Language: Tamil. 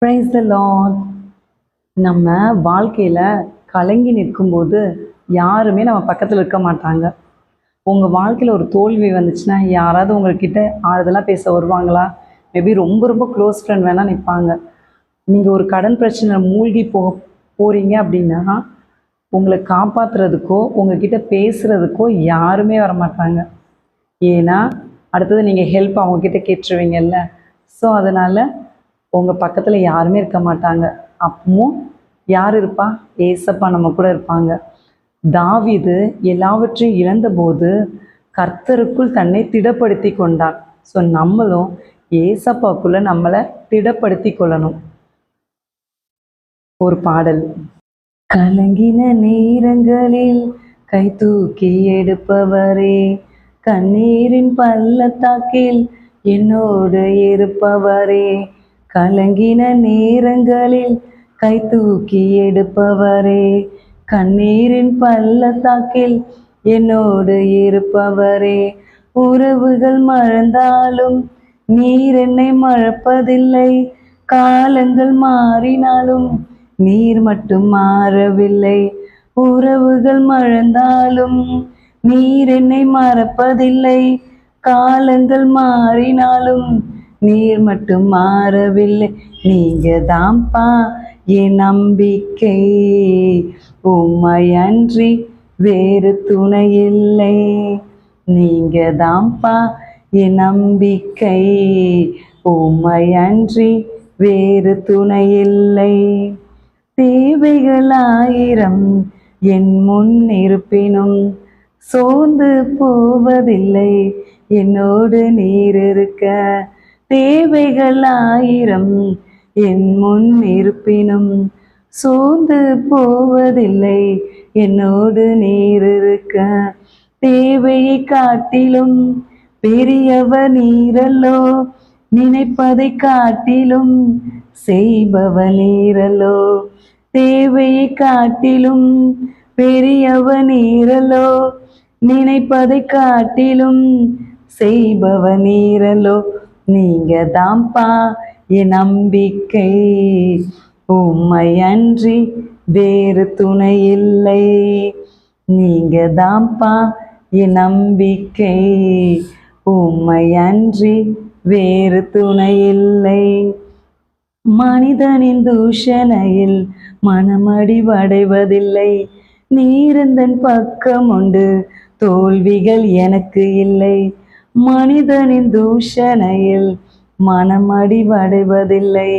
Praise the Lord. நம்ம வாழ்க்கையில் கலங்கி நிற்கும்போது யாருமே நம்ம பக்கத்தில் இருக்க மாட்டாங்க. உங்கள் வாழ்க்கையில் ஒரு தோல்வி வந்துச்சுன்னா யாராவது உங்கள்கிட்ட ஆறுதலாக பேச வருவாங்களா? மேபி ரொம்ப ரொம்ப க்ளோஸ் ஃப்ரெண்ட் வேணால் நிற்பாங்க. நீங்கள் ஒரு கடன் பிரச்சனை மூழ்கி போகிறீங்க அப்படின்னா உங்களை காப்பாற்றுறதுக்கோ உங்ககிட்ட பேசுகிறதுக்கோ யாருமே வரமாட்டாங்க. ஏன்னா அடுத்தது நீங்கள் ஹெல்ப் அவங்கக்கிட்ட கேட்டுருவீங்கல்ல. ஸோ அதனால் உங்கள் பக்கத்தில் யாருமே இருக்க மாட்டாங்க. அப்பவும் யார் இருப்பா? ஏசப்பா நம்ம கூட இருப்பாங்க. தாவீது எல்லாவற்றையும் இழந்தபோது கர்த்தருக்குள் தன்னை திடப்படுத்தி கொண்டான். ஸோ நம்மளும் ஏசப்பாக்குள்ளே நம்மளை திடப்படுத்தி கொள்ளணும். ஒரு பாடல். கலங்கின நேரங்களில் கை தூக்கி எடுப்பவரே, கண்ணீரின் பள்ளத்தாக்கில் என்னோடு இருப்பவரே, கலங்கின நேரங்களில் கை தூக்கி எடுப்பவரே, கண்ணீரின் பள்ளத்தாக்கில் என்னோடு இருப்பவரே, உறவுகள் மறந்தாலும் நீர் என்னை மறப்பதில்லை, காலங்கள் மாறினாலும் நீர் மட்டும் மாறவில்லை, உறவுகள் மறந்தாலும் நீர் என்னை மறப்பதில்லை, காலங்கள் மாறினாலும் நீர் மட்டும் மாறவில்லை. நீங்க தான்ப்பா என் நம்பிக்கை, உம்மையன்றி வேறு துணை இல்லை. நீங்க தான்ப்பா என் நம்பிக்கை, உம்மையன்றி வேறு துணை இல்லை. தேவைகள் 1000 என் முன் இருப்பினும் சோர்ந்து போவதில்லை, என்னோடு நீர் இருக்க. தேவைகள் 1000 என் முன் இருப்பினும் சோர்ந்து போவதில்லை, என்னோடு நீர் இருக்க. தேவையை காட்டிலும் பெரியவர் நீரல்லோ, நினைப்பதை காட்டிலும் செய்பவர் நீரல்லோ. தேவையை காட்டிலும் பெரியவர் நீரல்லோ, நினைப்பதை காட்டிலும் செய்பவர் நீரல்லோ. நீங்க தான்ப்பா என் நம்பிக்கை, உம்மையன்றி வேறு துணை இல்லை. நீங்க தான்ப்பா என் நம்பிக்கை, உம்மையன்றி வேறு துணை இல்லை. மனிதனின் தூஷணையில் மனமடிவடைவதில்லை, நீரந்தன் பக்கம் உண்டு, தோல்விகள் எனக்கு இல்லை. மனிதனின் தூஷணையில் மனமடிவடைவதில்லை,